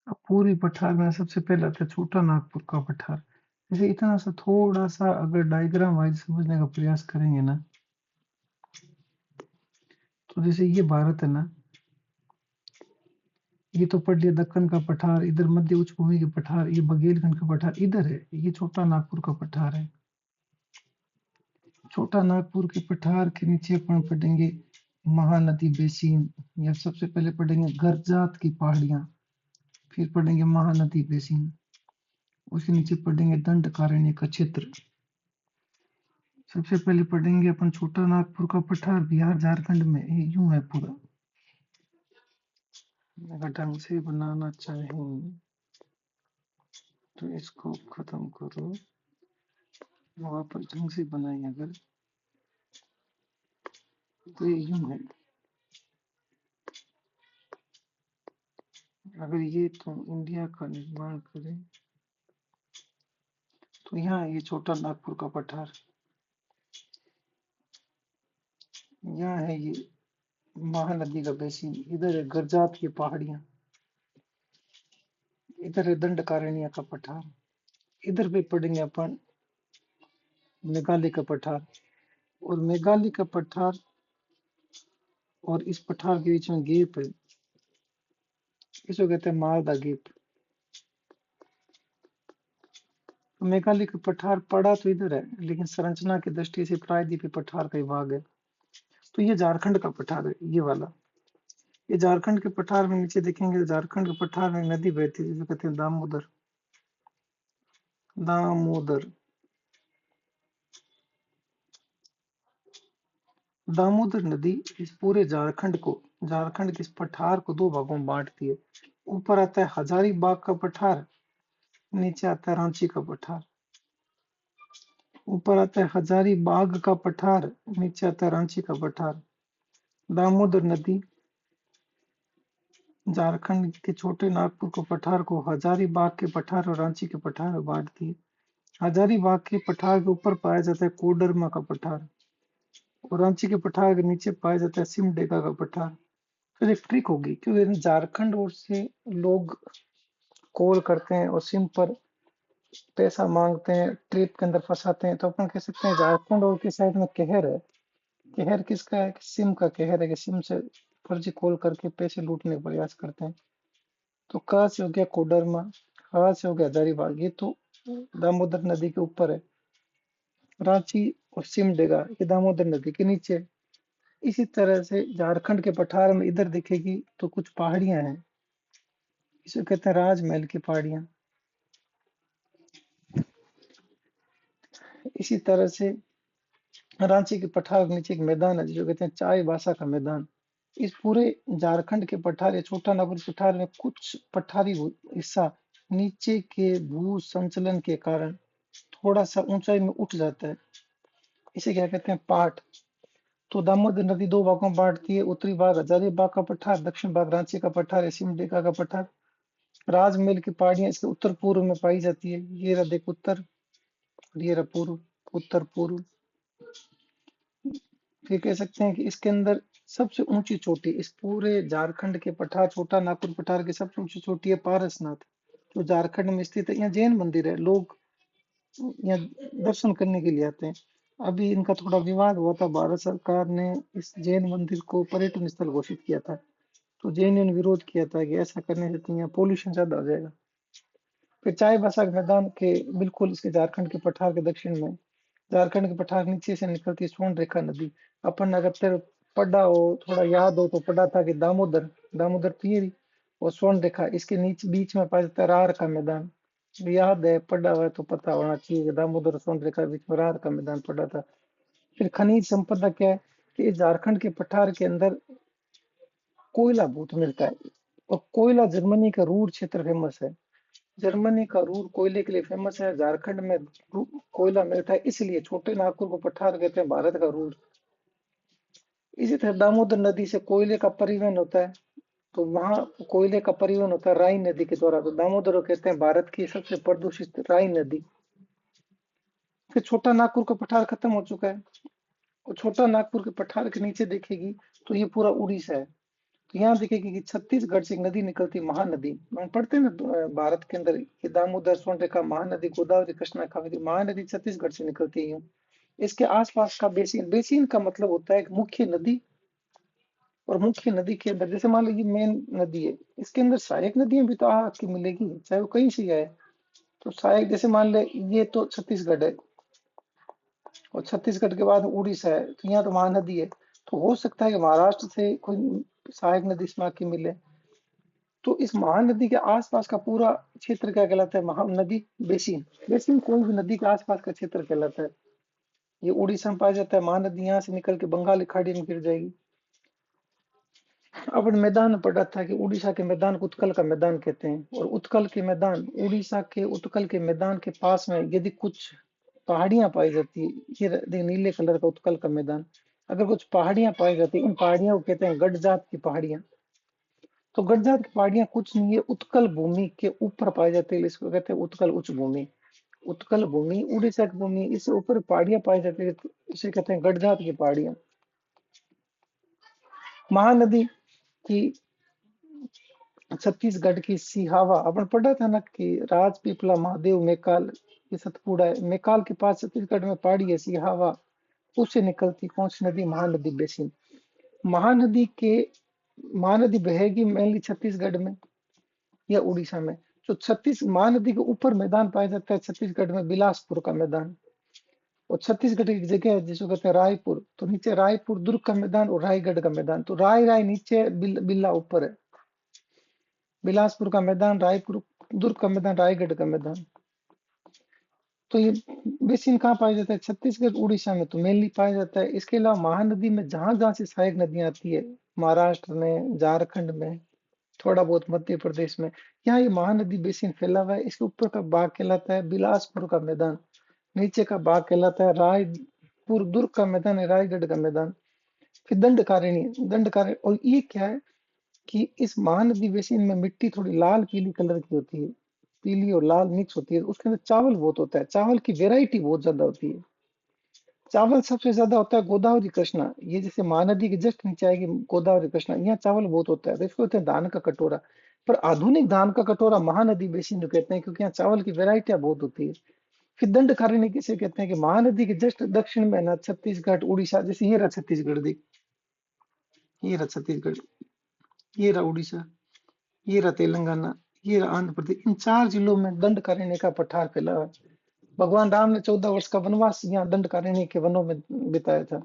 अब पूरी पठार में सबसे पहले आता है छोटा नागपुर का पठार। जैसे इतना सा थोड़ा सा अगर डायग्राम वाइज समझने का प्रयास करेंगे ना, तो जैसे ये भारत है ना, ये तो पढ़ लिया दक्कन का पठार, इधर मध्य उच्च भूमि के पठार, ये बघेलखंड का पठार इधर है, ये छोटा नागपुर का पठार है। छोटा नागपुर के पठार के नीचे अपन पढ़ेंगे महानदी बेसिन, या सबसे पहले पढ़ेंगे गरजात की पहाड़ियां, फिर पढ़ेंगे महानदी बेसिन, उसके नीचे पढ़ेंगे दंडकारण्य का क्षेत्र। सबसे पहले पढ़ेंगे अपन छोटा नागपुर का पठार, बिहार झारखंड में ये यूं है पूरा। अगर ढंग से बनाना चाहें तो इसको खत्म करो, वापस ढंग से बनाए अगर तो ये यूं है। अगर ये तो इंडिया का निर्माण करें तो यहाँ ये छोटा नागपुर का पठार, यहाँ है ये महानदी का बेसिन, इधर है गरजात की पहाड़ियां, इधर है दंडकारण्य का पठार, इधर पे पढ़ेंगे अपन मेघालय का पठार। और मेघालय का पठार और इस पठार के बीच में गेप है, इसको कहते हैं मालदा गेप। तो मेघालय का पठार पड़ा तो इधर है, लेकिन संरचना की दृष्टि से प्रायद्वीपीय पठार का ही भाग है। तो ये झारखंड का पठार है, ये वाला। ये झारखंड के पठार में नीचे देखेंगे तो झारखंड के पठार में नदी बहती है जिसे कहते हैं दामोदर। दामोदर दामोदर नदी इस पूरे झारखंड के इस पठार को दो भागों में बांटती है। ऊपर आता है हजारीबाग का पठार, नीचे आता है रांची का पठार। ऊपर आता है हजारीबाग का पठार, नीचे आता है रांची का पठार। दामोदर नदी झारखंड के छोटे नागपुर को पठार को हजारीबाग के पठार और रांची के पठार में बांटती है। हजारीबाग के पठार के ऊपर पाया जाता है कोडरमा का पठार, और रांची के पठार के नीचे पाया जाता है सिमडेगा का पठार। फिर एक ट्रिक होगी, क्योंकि झारखंड ओर से लोग कॉल करते हैं और सिम पर पैसा मांगते हैं, ट्रिप के अंदर फंसाते हैं, तो अपन कह सकते हैं झारखंड और की साइड में कहर है। कहर किसका है? सिम का कहर है, कि सिम से फर्जी कॉल करके पैसे लूटने का प्रयास करते हैं। तो क से हो गया कोडरमा, ह से हो गया हजारीबाग, ये तो दामोदर नदी के ऊपर है। रांची और सिमडेगा ये दामोदर नदी के नीचे। इसी तरह से झारखंड के पठार में इधर दिखेगी तो कुछ पहाड़ियां हैं, इसे कहते हैं राजमहल की पहाड़ियां। इसी तरह से रांची के पठार के नीचे एक मैदान है जिसे कहते हैं चाय बासा का मैदान। इस पूरे झारखंड के पठार या छोटा नागपुर पठार में कुछ पठारी हिस्सा नीचे के भू संचलन के कारण थोड़ा सा ऊंचाई में उठ जाता है, इसे क्या कहते हैं पाट। तो दामोदर नदी दो भागों में बांटती है, उत्तरी भाग हजारीबाग का पठार, दक्षिण भाग रांची का पठार या सिमडेगा का पठार। राजमहल की पहाड़ियां इसके उत्तर पूर्व में पाई जाती है, ये रहा देख उत्तर और ये रहा पूर्व, उत्तर पूर्व। फिर कह सकते हैं कि इसके अंदर सबसे ऊंची चोटी इस पूरे झारखंड के पठार, छोटा नागपुर पठार की सबसे ऊंची चोटी है पारसनाथ, जो झारखंड में स्थित है। यहाँ जैन मंदिर है, लोग यहाँ दर्शन करने के लिए आते हैं। अभी इनका थोड़ा विवाद हुआ था, भारत सरकार ने इस जैन मंदिर को पर्यटन स्थल घोषित किया था, तो जैन ने विरोध किया था कि ऐसा करने से तो यहाँ पोल्यूशन ज्यादा हो जाएगा। फिर चाय बासा मैदान के बिल्कुल इसके झारखंड के पठार के दक्षिण में, झारखंड के पठार नीचे से निकलती है स्वर्ण रेखा नदी। अपन अगर तेरे पढ़ा हो, थोड़ा याद हो तो पढ़ा था कि दामोदर, दामोदर पीर और स्वर्ण रेखा इसके नीचे बीच में पाया जाता है रार का मैदान। याद है, पढ़ा हुआ है तो पता होना चाहिए कि दामोदर और स्वर्ण रेखा के बीच में रार का मैदान पड़ा था। फिर खनिज संपदा क्या है कि इस झारखंड के पठार के अंदर कोयला बहुत मिलता है, और कोयला जर्मनी का रूर क्षेत्र फेमस है। जर्मनी का रूर कोयले के लिए फेमस है, झारखंड में कोयला मिलता है, इसलिए छोटे नागपुर को पठार कहते हैं भारत का रूर। इसी तरह दामोदर नदी से कोयले का परिवहन होता है, तो वहां कोयले का परिवहन होता है राई नदी के द्वारा, तो दामोदर को कहते हैं भारत की सबसे प्रदूषित राई नदी। फिर छोटा नागपुर का पठार खत्म हो चुका है, और छोटा नागपुर के पठार के नीचे देखेगी तो ये पूरा उड़ीसा है। तो यहाँ देखिए कि छत्तीसगढ़ से एक नदी निकलती है, महानदी। हम पढ़ते हैं ना भारत के अंदर ये दामोदर सोनरेखा महानदी, गोदावरी, कृष्णा, कावेरी, महानदी छत्तीसगढ़ से निकलती है यूं। इसके आसपास का बेसिन, बेसिन का मतलब होता है एक मुख्य नदी, और मुख्य नदी के अंदर जैसे मान लीजिए मेन नदी है, इसके अंदर सहायक नदियां भी तो आपकी मिलेगी, चाहे वो कहीं से ही आए। तो सहायक जैसे मान ले ये तो छत्तीसगढ़ है, और छत्तीसगढ़ के बाद उड़ीसा है, तो यहाँ तो महानदी है। तो हो सकता है कि महाराष्ट्र से कोई सहायक नदी इसमें आके मिले। तो इस महानदी के आसपास का पूरा क्षेत्र क्या कहलाता है? महानदी बेसिन। बेसिन कोई भी नदी के आसपास का क्षेत्र कहलाता है। ये उड़ीसा में पाया जाता है। महानदी यहाँ से निकल के बंगाल की खाड़ी में गिर जाएगी। अपन मैदान में पढ़ा था कि उड़ीसा के मैदान को उत्कल का मैदान कहते हैं, और उत्कल के मैदान, उड़ीसा के उत्कल के मैदान के पास में यदि कुछ पहाड़ियां पाई जाती है, ये नीले कलर का उत्कल का मैदान, अगर कुछ पहाड़ियां पाई जाती है, इन पहाड़ियों को कहते हैं गडजात की पहाड़ियां। तो गडजात की पहाड़ियां कुछ नहीं है, उत्कल भूमि के ऊपर पाई जाती है, इसको कहते हैं उत्कल उच्च भूमि। उत्कल भूमि उड़ीसा की भूमि, इससे ऊपर पहाड़ियां पाई जाती है, तो इसे कहते हैं गडजात की पहाड़ियां। महानदी की छत्तीसगढ़ की सिहावा, अपन पढ़ा था ना कि राजपीपला, महादेव, मेकाल, ये सतपुड़ा है। मेकाल के पास छत्तीसगढ़ में पहाड़ी है सिहावा, उससे निकलती कौन सी नदी? महानदी बेसिन। महानदी के महानदी बहेगी मेनली छत्तीसगढ़ में या उड़ीसा में। तो छत्तीस महानदी के ऊपर मैदान पाया जाता है छत्तीसगढ़ में, बिलासपुर का मैदान। और छत्तीसगढ़ की जगह है जिसको कहते हैं रायपुर, तो नीचे रायपुर दुर्ग का मैदान और रायगढ़ का मैदान। तो राय नीचे है, बिल्ला ऊपर है। बिलासपुर का मैदान, रायपुर दुर्ग का मैदान, रायगढ़ का मैदान। तो ये बेसिन कहाँ पाया जाता है? छत्तीसगढ़ उड़ीसा में तो मेनली पाया जाता है। इसके अलावा महानदी में जहां जहां से सहायक नदियां आती है, महाराष्ट्र में, झारखंड में, थोड़ा बहुत मध्य प्रदेश में, यहाँ ये महानदी बेसिन फैला हुआ है। इसके ऊपर का भाग कहलाता है बिलासपुर का मैदान, नीचे का भाग कहलाता है रायपुर दुर्ग का मैदान, है रायगढ़ का मैदान। फिर दंडकारण्य, और ये क्या है कि इस महानदी बेसिन में मिट्टी थोड़ी लाल पीली कलर की होती है, पीली और लाल मिक्स होती है। उसके अंदर चावल बहुत होता है, चावल की वेराइटी बहुत ज्यादा होती है। चावल सबसे ज्यादा होता है गोदावरी कृष्णा, ये जैसे महानदी के जस्ट नीचे आएगी गोदावरी कृष्णा, यहाँ चावल बहुत होता है, तो इसको कहते हैं धान का कटोरा। पर आधुनिक धान का कटोरा महानदी बेसिन जो कहते हैं, क्योंकि यहाँ चावल की वेराइटियां बहुत होती है। फिर दंडकारण्य किसे कहते हैं? कि महानदी के जस्ट दक्षिण में ना छत्तीसगढ़, उड़ीसा, जैसे ये रहा छत्तीसगढ़, देख ये रहा छत्तीसगढ़, ये रहा उड़ीसा, ये रहा तेलंगाना, ये रहा आंध्र प्रदेश, इन चार जिलों में दंडकारण्य का पठार फैला है। भगवान राम ने 14 वर्ष का वनवास यहाँ दंडकारण्य के वनों में बिताया था।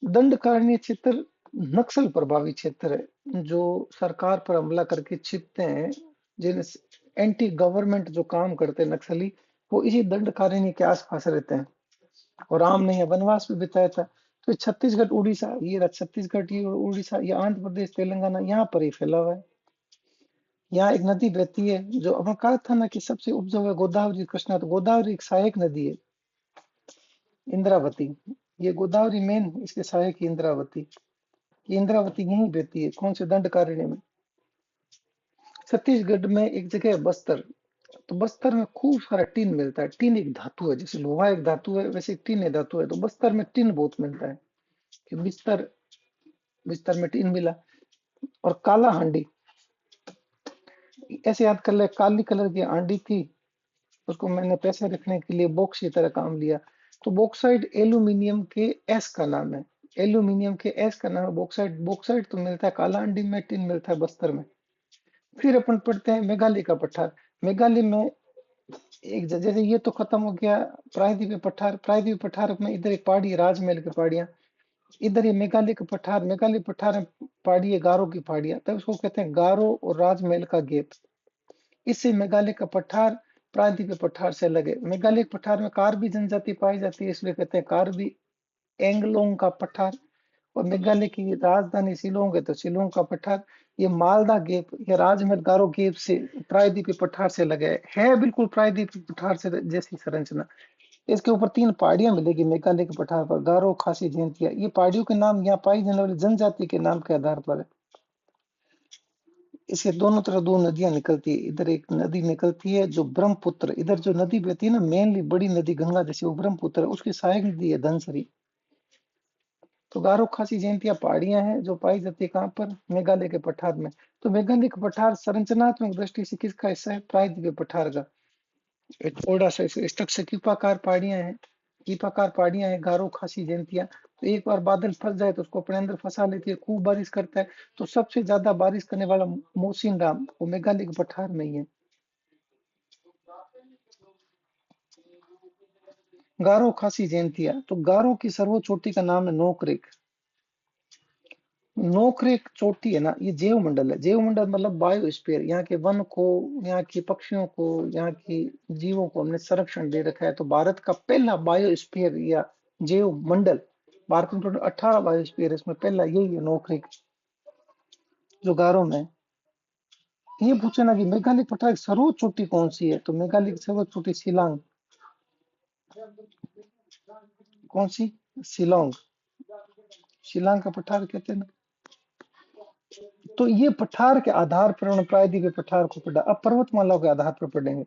दंडकारण्य क्षेत्र नक्सल प्रभावित क्षेत्र है, जो सरकार पर हमला करके छिपते हैं, जिन एंटी गवर्नमेंट जो काम करते हैं नक्सली, वो इसी दंडकारण्य के आसपास रहते हैं। और राम ने यहाँ वनवास भी बिताया था। तो ये छत्तीसगढ़ उड़ीसा, ये रहा छत्तीसगढ़, ये उड़ीसा, ये आंध्र प्रदेश, तेलंगाना, यहाँ पर ही फैला हुआ है। यहाँ एक नदी बहती है, जो अपन कहा था ना कि सबसे उपजाऊ है गोदावरी कृष्णा, तो गोदावरी एक सहायक नदी है, इंद्रावती। ये गोदावरी मेन इसके सहायक है इंद्रावती। ये इंद्रावती यहीं बहती है, कौन से? दंडकारण्य में। छत्तीसगढ़ में एक जगह है बस्तर, तो बस्तर में खूब सारा टीन मिलता है। टीन एक धातु है, जैसे लोहा एक धातु है, वैसे एक टीन एक धातु है। तो बस्तर में टीन बहुत मिलता है, कि बिस्तर, बिस्तर में टीन मिला। और काला हांडी, ऐसे याद कर ले, काली कलर की हांडी थी, उसको मैंने पैसे रखने के लिए बॉक्स की तरह काम लिया। तो बॉक्साइट एल्यूमिनियम के एस का नाम है, एल्यूमिनियम के एस का नाम है बॉक्साइट। बॉक्साइट तो मिलता है काला हांडी में, टीन मिलता है बस्तर में। फिर अपन पढ़ते हैं मेघालय का पठार। मेघालय में एक जैसे ये तो खत्म हो गया प्रायद्वीपीय पठार। प्रायद्वीपीय पठार में इधर एक पहाड़ी है, राजमहल की पहाड़ियां। इधर ये मेघालय का पठार, मेघालय पठार में पहाड़ी है गारो की पहाड़ियां, तब उसको कहते हैं गारो और राजमहल का गेप। इससे मेघालय का पठार प्रायद्वीपीय पठार से अलग है। मेघालय के पठार में कार्बी जनजाति पाई जाती है, इसलिए कहते हैं कार्बी एंगलोंग का पठार। और मेघालय की राजधानी शिलोंग है, तो शिलोंग का पठार। ये मालदा गेप या राजमहल गारो गेप से प्रायद्वीपीय पठार से लगा है बिल्कुल प्रायद्वीपीय पठार से जैसी संरचना। इसके ऊपर तीन पहाड़ियां मिलेगी मेघालय के पठार पर, गारो, खासी, जयंतिया। ये पहाड़ियों के नाम यहाँ पाई जाने वाली जनजाति के नाम के आधार पर है। इसके दोनों तरफ दो नदियां निकलती है। इधर एक नदी निकलती है जो ब्रह्मपुत्र, इधर जो नदी बहती है ना मेनली बड़ी नदी गंगा, जैसे वो ब्रह्मपुत्र है, उसकी सहायक नदी है धनसरी। तो गारो खासी जयंतिया पहाड़ियां हैं जो पाई जाती है कहाँ पर, मेघालय के पठार में। तो मेघालय का पठार संरचनात्मक दृष्टि से किसका हिस्सा है, प्रायद्वीपीय पठार का। एक थोड़ा सा स्ट्रक्चर कीपाकार पहाड़ियां हैं, कीपाकार पहाड़ियां हैं गारो खासी जयंतिया। तो एक बार बादल फंस जाए तो उसको अपने अंदर फंसा लेती है, खूब बारिश करता है। तो सबसे ज्यादा बारिश करने वाला मोसिन राम वो मेघालय के पठार में ही है। गारो खासी जयंतिया, तो गारो की सर्वोच्च चोटी का नाम है नोकरेक। नोकरेक चोटी है ना, ये जैव मंडल है। जैव मंडल मतलब बायोस्फीयर, यहाँ के वन को, यहाँ के पक्षियों को, यहाँ की जीवों को हमने संरक्षण दे रखा है। तो भारत का पहला बायोस्फीयर या जैव मंडल, भारत में टोटल 18 बायोस्फीयर है, इसमें पहला यही है नोकरेक, जो गारो में है। ये पूछे ना कि मेघालय पठार की सर्वोच्च चोटी कौन सी है, तो मेघालय की सर्वोच्च चोटी शिलांग। कौन सी, शिलोंग, शिलांग का पठार कहते हैं ना। तो ये पठार के आधार पर उन्होंने प्रायद्वीपीय पठार को पढ़ा। अब पर्वतमालाओं के आधार पर पढ़ेंगे।